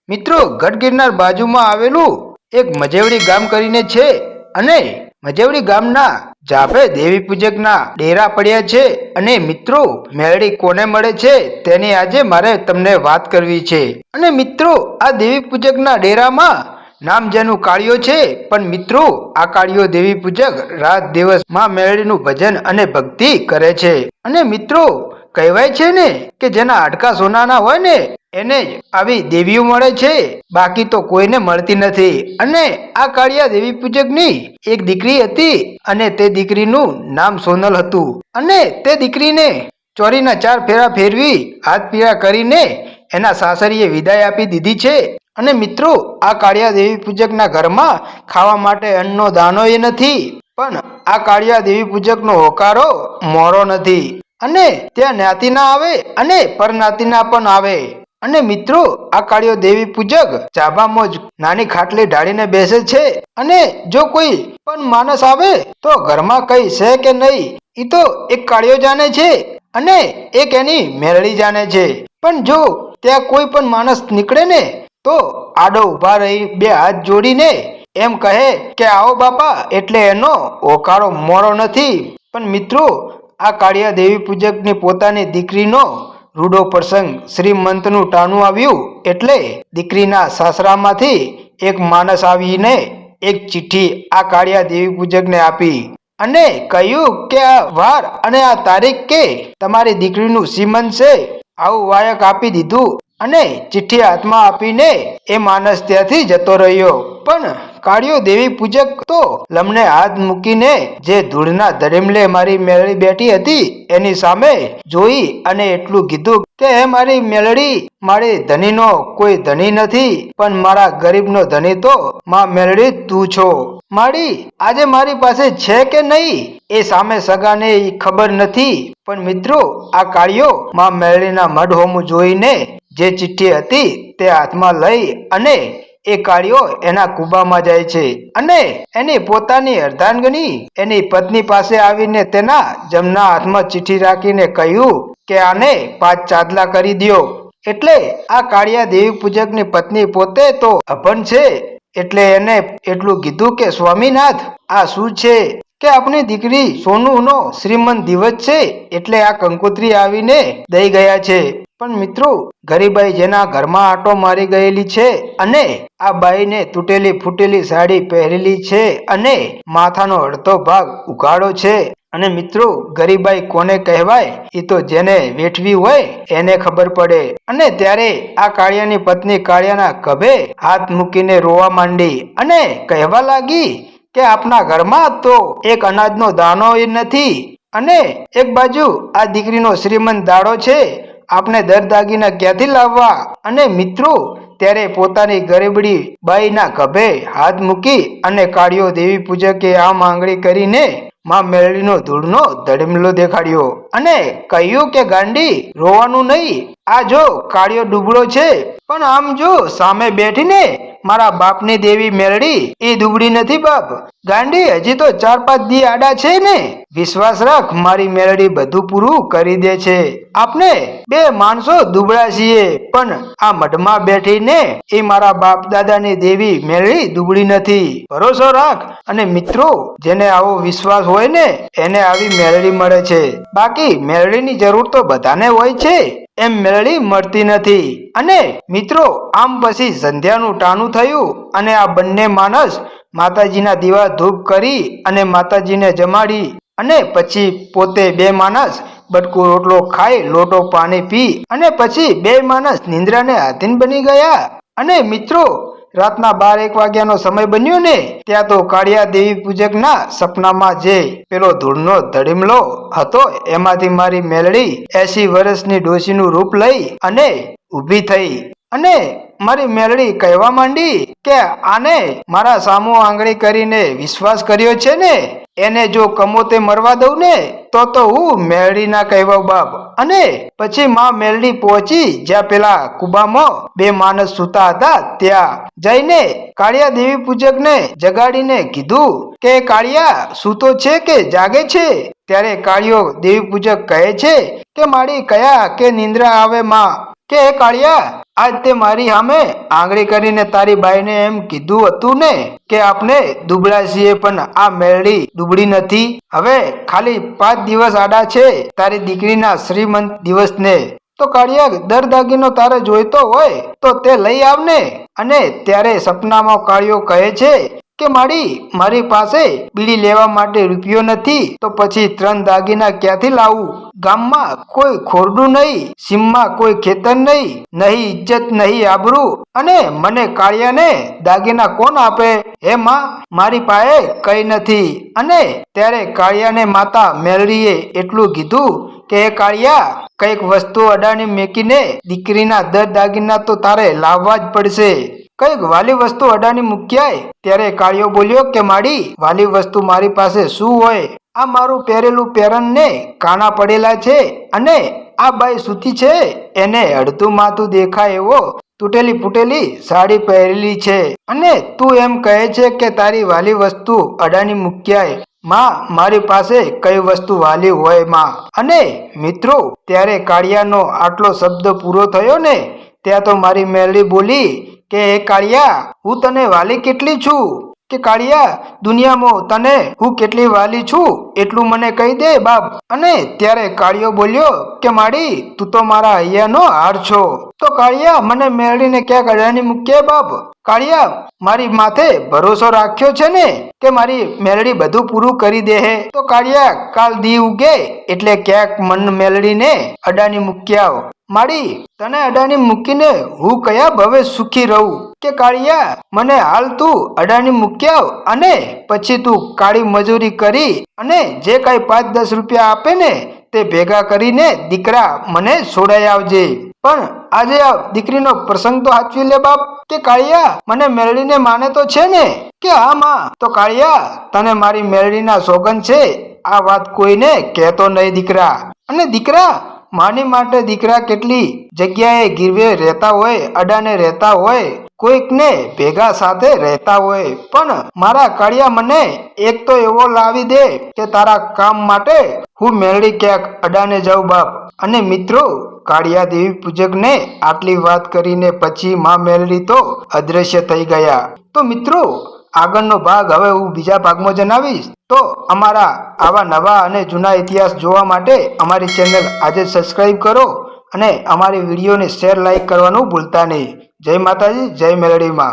મિત્રો ગઢ ગિરનાર બાજુમાં આવેલું એક મજેવડી ગામ કરીને છે અને મજેવડી ગામના જાપે દેવી પૂજકના ડેરા પડ્યા છે અને મિત્રો મેળડી કોને મળે છે તેની આજે મારે તમને વાત કરવી છે। અને મિત્રો આ દેવી પૂજકના ડેરામાં નામ જેનું કાળિયો છે, પણ મિત્રો આ કાળિયો દેવી પૂજક રાત દિવસ માં મેળડીનું ભજન અને ભક્તિ કરે છે। અને મિત્રો કહેવાય છે ને કે જેના હાડકા સોનાના હોય ને એને જ આવી દેવીઓ મળે છે, બાકી તો કોઈને મળતી નથી। અને આ કાળિયા દેવી પૂજકની એક દીકરી હતી અને તે દીકરીનું નામ સોનલ હતું અને તે દીકરીને ચોરીના 4 ફેરા ફેરવી હાથ પીળા કરીને એના સાસરીએ વિદાય આપી દીધી છે। અને મિત્રો આ કાળિયા દેવી પૂજકના ઘરમાં ખાવા માટે અન્નનો દાનો એ નથી, પણ આ કાળિયા દેવી પૂજકનો હોકારો મોરો નથી અને ત્યાં જ્ઞાતિ ના આવે અને પરનાતીના પણ આવે। અને મિત્રો આ કાળિયો દેવી પૂજક ચાબામાં જ નાની ખાટલી ઢાળીને બેસે છે અને જો કોઈ પણ માણસ આવે તો ઘરમાં કઈ છે કે નહીં એ તો એક કાળિયો જાણે છે અને એક એની મેળડી જાણે છે। પણ જો ત્યાં કોઈ પણ માણસ નીકળે ને તો આડો ઉભા રહી 2 હાથ જોડીને એમ કહે કે આવો બાપા, એટલે એનો હોકારો મોરો નથી। પણ મિત્રો આ કાળિયા દેવી પૂજકની પોતાની દીકરીનો રૂડો પ્રસંગ શ્રીમંતનું ટાણું આવ્યું એટલે દીકરીના સાસરામાંથી એક માણસ આવીને એક ચિઠ્ઠી આ કાળિયા દેવી પૂજકને આપી અને કહ્યું કે આ વાર અને આ તારીખ કે તમારી દીકરીનું શ્રીમંત છે, આવું વાયક આપી દીધું અને ચિઠ્ઠી હાથમાં આપીને એ માણસ ત્યાંથી જતો રહ્યો। પણ કાળિયો દેવી પૂજક તો લમને હાથ મૂકીને જે ધૂળના ધડેમલે મારી મેળડી બેઠી હતી એની સામે જોઈ અને એટલું કીધું કે હે મારી મેળડી, મારી ધણીનો કોઈ ધણી નથી, પણ મારા ગરીબનો ધણી તો માં મેળડી તું છો। મારી આજે મારી પાસે છે કે નહીં એ સામે સગાને ખબર નથી, પણ મિત્રો આ કાળિયો માં મેળડીના મઢ હોમું જોઈને જે ચિઠ્ઠી હતી તે હાથમાં લઈ અને એ કાળિયો એના કુબામાં જાય છે અને એની પોતાની અર્ધાંગની એની પત્ની પાસે આવીને તેના જમણા હાથમાં ચિઠ્ઠી રાખીને કહ્યું કે આને 5 ચાદલા કરી દ્યો। એટલે આ કાળિયા દેવી પૂજકની પત્ની પોતે તો અભણ છે એટલે એને એટલું કીધું કે સ્વામીનાથ, આ શું છે કે આપણી દીકરી સોનુનો શ્રીમંત દિવસ છે એટલે આ કંકોત્રી આવીને દઈ ગયા છે। પણ મિત્રો ગરીબાઈ જેના ઘરમાં આટો મારી ગયેલી છે અને આ બાઈને તૂટેલી ફૂટેલી સાડી પહેરેલી છે અને માથાનો અડધો ભાગ ઉઘાડો છે। અને મિત્રો ગરીબાઈ કોને કહેવાય એ તો જેને વેઠવી હોય એને ખબર પડે। અને ત્યારે આ કાળિયાની પત્ની કાળિયાના ખભે હાથ મૂકીને રોવા માંડી અને કહેવા લાગી કે આપના ઘરમાં તો એક અનાજનો દાણો એ નથી અને એક બાજુ આ દીકરીનો શ્રીમંત દાડો છે, આપણે દર દાગીના ક્યાંથી લાવવા। અને મિત્રો ત્યારે પોતાની ગરીબડી બાઈના ખભે હાથ મૂકી અને કાળિયો દેવી પૂજકે આમ આંગળી કરીને માં મેળડીનો ધૂળનો ધડમલો દેખાડ્યો અને કહ્યું કે ગાંડી, રોવાનું નહીં, આ જો કાળિયો ડૂબળો છે, પણ આમ જો સામે બેઠીને મારા બાપની દેવી મેળડી એ દુબળી નથી બાપ। ગાંડી હજી તો 4-5 દી આડા છે ને, વિશ્વાસ રાખ, મારી મેળડી બધું પૂરું કરી દે છે। આપણે 2 માણસો દુબળા છીએ, પણ આ મઢમાં બેઠીને એ મારા બાપ દાદાની દેવી મેળડી દુબળી નથી, ભરોસો રાખ। અને મિત્રો જેને આવો વિશ્વાસ હોય ને એને આવી મેળડી મળે છે, બાકી મેળડીની જરૂર તો બધાને હોય છે, એમ મેળડી મળતી નથી। અને મિત્રો આમ પછી સંધ્યાનું ટાણું થયું અને આ બંને માણસ માતાજીના દીવા ધૂપ કરી અને માતાજીને જમાડી અને પછી પોતે 2 માણસ બટકું રોટલો ખાઈ લોટો પાણી પી અને પછી 2 માણસ નિંદ્રાને આધીન બની ગયા। અને મિત્રો રાતના 12-1 વાગ્યાનો સમય બન્યો ને ત્યાં તો કાળિયા દેવી પૂજકના સપનામાં જે પેલો ધૂળનો ધડીમલો હતો એમાંથી મારી મેળડી 80 વર્ષની ડોશીનું રૂપ લઈ અને ઊભી થઈ અને મારી મેળડી કહેવા માંડી કે આને મારા સામો આંગળી કરીને વિશ્વાસ કર્યો છે ને, એને જો કમોતે મરવા દઉં ને તો હું મેળડી ના કહેવા બાપ। અને પછી માં મેળડી પહોંચી જ્યાં પેલા કુબામાં 2 માણસ સૂતા હતા ત્યાં જઈને કાળિયા દેવી પૂજકને જગાડીને કીધું કે કાળિયા સૂતો છે કે જાગે છે। ત્યારે કાળિયો દેવી પૂજક કહે છે કે મારી કયા કે નિંદ્રા આવે માં, કે એ કાળિયા, આજ તે મારી સામે આંગળી કરીને તારી બાઈને એમ કીધું હતું ને કે આપણે દુબળા છીએ, પણ આ મેરડી દુબળી નથી. હવે ખાલી 5 દિવસ આડા છે તારી દીકરીના શ્રીમંત દિવસને. તો કાળિયા, દર દાગીનો તારે જોઈતો હોય તો તે લઈ આવને. અને ત્યારે સપનામાં કાળિયો કહે છે કે મારી પાસે બીડી લેવા માટે રૂપિયો નથી, તો પછી 3 દાગીના ક્યાંથી લાવું? ગામમાં કોઈ ખોરડું નહીં, સીમમાં કોઈ ખેતર નહીં, નહીં ઇજ્જત નહીં આબરૂ, અને મને કાળિયાને દાગીના કોણ આપે? હે માં, મારી પાસે કઈ નથી. અને ત્યારે કાળિયાને માતા મેલડીએ એટલું કીધું કે હે કાળિયા, કઈક વસ્તુ અડાણી મેકીને દીકરીના દર દાગીના તો તારે લાવવા જ પડશે. કઈક વાલી વસ્તુ અડાની મૂક્યાય. ત્યારે કાળિયો બોલ્યો કે માડી, વાલી વસ્તુ મારી પાસે શું હોય? આ મારું પહેરેલું પેરણ ને કાણા પડેલા છે, અને આ બાઈ સૂતી છે એને અડધું માથું દેખાય એવો તૂટેલી ફૂટેલી સાડી પહેરેલી છે, અને તું એમ કહે છે કે તારી વાલી વસ્તુ અડાની મૂક્યાય. માં, મારી પાસે કઈ વસ્તુ વાલી હોય માં? અને મિત્રો, ત્યારે કાળિયાનો આટલો શબ્દ પૂરો થયો ને ત્યાં તો મારી મેલડી બોલી કે એ કાળિયા, હું તને વાલી કેટલી છું? કે કાળિયા, દુનિયામાં તને હું કેટલી વાલી છું એટલું મને કહી દે બાપ. અને ત્યારે કાળિયો બોલ્યો કે માડી, તું તો મારા હૈયાનો હાર છો. તો કાળિયા, મને મેળવીને ક્યાંક અડાની મૂકે બાપ. કાળિયા, મારી માથે ભરોસો રાખ્યો છે ને કે મારી મેલડી બધું પૂરું કરી દે હે. તો કાળિયા, કાલ દી ઉગે એટલે ક્યાંક મન મેલડીને અડાની મૂકી આવ. માડી, તને અડાની મૂકીને હું કયા ભવે સુખી રહું? કે કાળિયા, મને હાલ તું અડાની મૂકી આવ, અને પછી તું કાળી મજૂરી કરી અને જે કઈ 5-10 રૂપિયા આપે ને તે ભેગા કરીને દીકરા મને છોડાઈ આવજે. પણ આજે આ દીકરીનો પ્રસંગ તો સાચવી લે બાપ. કે કાળિયા, મને મેલડીને માને તો છે ને? કે હા માં. તો કાળિયા, તને મારી મેલડીના સોગંદ છે, આ વાત કોઈને કહેતો નહીં દીકરા. અને દીકરા, માની માટે દીકરા કેટલી જગ્યાએ ગીરવે રહેતા હોય, અડાને રહેતા હોય, કોઈકને ભેગા સાથે રહેતા હોય, પણ મારા કાળિયા મને એક તો એવો લાવી દે કે તારા કામ માટે હું મેળડી ક્યાંક અડાને જાઉં બાપ. અને મિત્રો, કાળિયા દેવી પૂજકને આટલી વાત કરીને પછી માં મેલડી તો અદ્રશ્ય થઈ ગયા. તો મિત્રો, આગળનો ભાગ હવે હું બીજા ભાગમાં જણાવીશ. તો અમારા આવા નવા અને જૂના ઇતિહાસ જોવા માટે અમારી ચેનલ આજે સબસ્ક્રાઈબ કરો, અને અમારી વિડીયોને શેર લાઈક કરવાનું ભૂલતા નહીં. જય માતાજી, જય મેલડીમાં.